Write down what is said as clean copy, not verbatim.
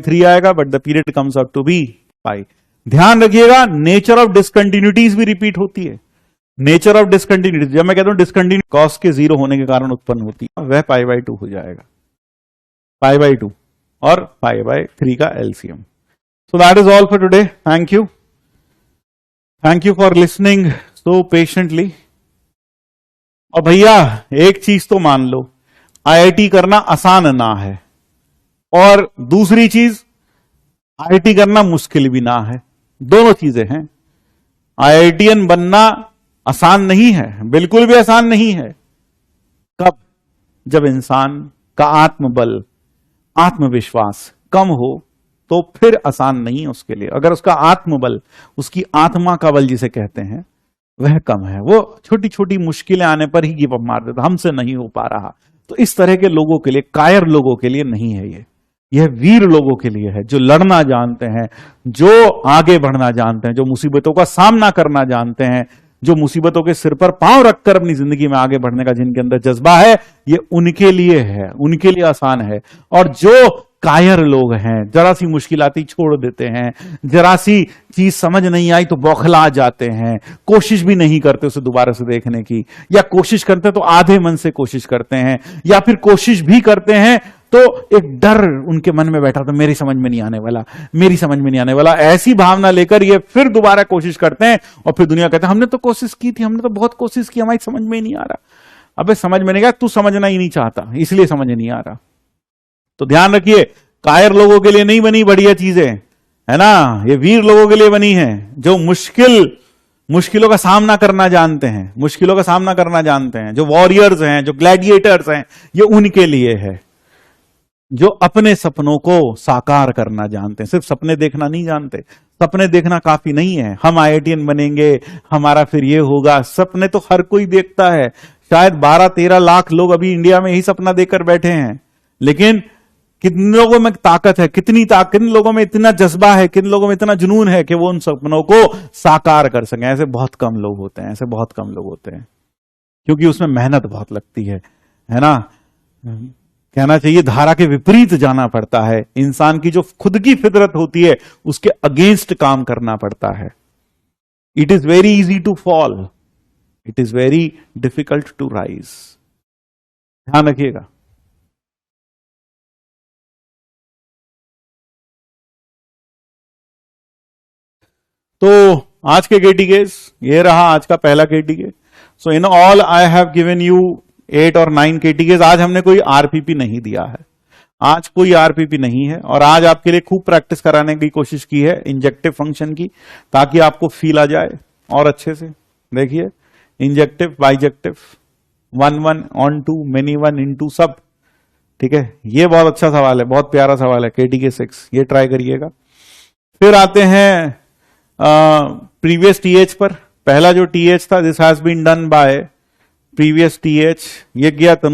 3 आएगा, but the period comes out to be pi. ध्यान रखिएगा, नेचर ऑफ डिसकंटिन्यूटीज भी रिपीट होती है। नेचर ऑफ डिसकंटिन्यूटी, जब मैं कहता हूं डिसकंटिन्यूटी कॉस के 0 होने के कारण उत्पन्न होती है, वह π/2 हो जाएगा, π/2 और π/3 का LCM. So that is all for today. Thank you, thank you for listening so patiently. और भैया एक चीज तो मान लो, आईआईटी करना आसान ना है, और दूसरी चीज आईआईटी करना मुश्किल भी ना है, दोनों चीजें हैं। आईआईटीएन बनना आसान नहीं है, बिल्कुल भी आसान नहीं है। कब? जब इंसान का आत्मबल, आत्मविश्वास कम हो, तो फिर आसान नहीं है उसके लिए। अगर उसका आत्मबल, उसकी आत्मा का बल जिसे कहते हैं, वह कम है, वो छोटी छोटी मुश्किलें आने पर ही गिव अप मार देता, हमसे नहीं हो पा रहा। तो इस तरह के लोगों के लिए, कायर लोगों के लिए नहीं है ये। यह वीर लोगों के लिए है, जो लड़ना जानते हैं, जो आगे बढ़ना जानते हैं, जो मुसीबतों का सामना करना जानते हैं, जो मुसीबतों के सिर पर पांव रखकर अपनी जिंदगी में आगे बढ़ने का जिनके अंदर जज्बा है, ये उनके लिए है, उनके लिए आसान है। और जो कायर लोग हैं, जरा सी मुश्किल आती छोड़ देते हैं, जरा सी चीज समझ नहीं आई तो बौखला जाते हैं, कोशिश भी नहीं करते उसे दोबारा से देखने की, या कोशिश करते तो आधे मन से कोशिश करते हैं, या फिर कोशिश भी करते हैं तो एक डर उनके मन में बैठा था, मेरी समझ में नहीं आने वाला, मेरी समझ में नहीं आने वाला, ऐसी भावना लेकर ये फिर दोबारा कोशिश करते हैं, और फिर दुनिया कहते हैं हमने तो कोशिश की थी, हमने तो बहुत कोशिश की, हमारी समझ में ही नहीं आ रहा। अबे समझ में नहीं गया, तू समझना ही नहीं चाहता, इसलिए समझ नहीं आ रहा। तो ध्यान रखिए, कायर लोगों के लिए नहीं बनी बढ़िया चीजें, है ना, ये वीर लोगों के लिए बनी है, जो मुश्किलों का सामना करना जानते हैं, मुश्किलों का सामना करना जानते हैं, जो वॉरियर्स हैं, जो ग्लैडिएटर्स हैं, ये उनके लिए है। जो अपने सपनों को साकार करना जानते हैं, सिर्फ सपने देखना नहीं जानते, सपने देखना काफी नहीं है, हम आईआईटीएन बनेंगे, हमारा फिर ये होगा, सपने तो हर कोई देखता है। शायद 12-13 लाख लोग अभी इंडिया में यही सपना देखकर बैठे हैं, लेकिन किन लोगों में ताकत है, किन लोगों में इतना जज्बा है, किन लोगों में इतना जुनून है कि वो उन सपनों को साकार कर सकें? ऐसे बहुत कम लोग होते हैं, ऐसे बहुत कम लोग होते हैं, क्योंकि उसमें मेहनत बहुत लगती है ना। कहना चाहिए धारा के विपरीत जाना पड़ता है, इंसान की जो खुद की फितरत होती है उसके अगेंस्ट काम करना पड़ता है। It is very easy to fall, it is very difficult to rise. ध्यान रखिएगा। तो आज के केटीकेस ये रहा, आज का पहला KTK. So in all I have given you 8 और 9 केटीकेस। आज हमने कोई आरपीपी नहीं दिया है, आज कोई आरपीपी नहीं है, और आज आपके लिए खूब प्रैक्टिस कराने की कोशिश की है इंजेक्टिव फंक्शन की, ताकि आपको फील आ जाए और अच्छे से। देखिए, injective, bijective, 1-1, on-to, many one, into, सब ठीक है। ये बहुत अच्छा सवाल है, बहुत प्यारा सवाल है, केटीके 6, ये ट्राई करिएगा। फिर आते हैं प्रीवियस टीएच पर। पहला जो टीएच था, this has been done by previous TH, ये गया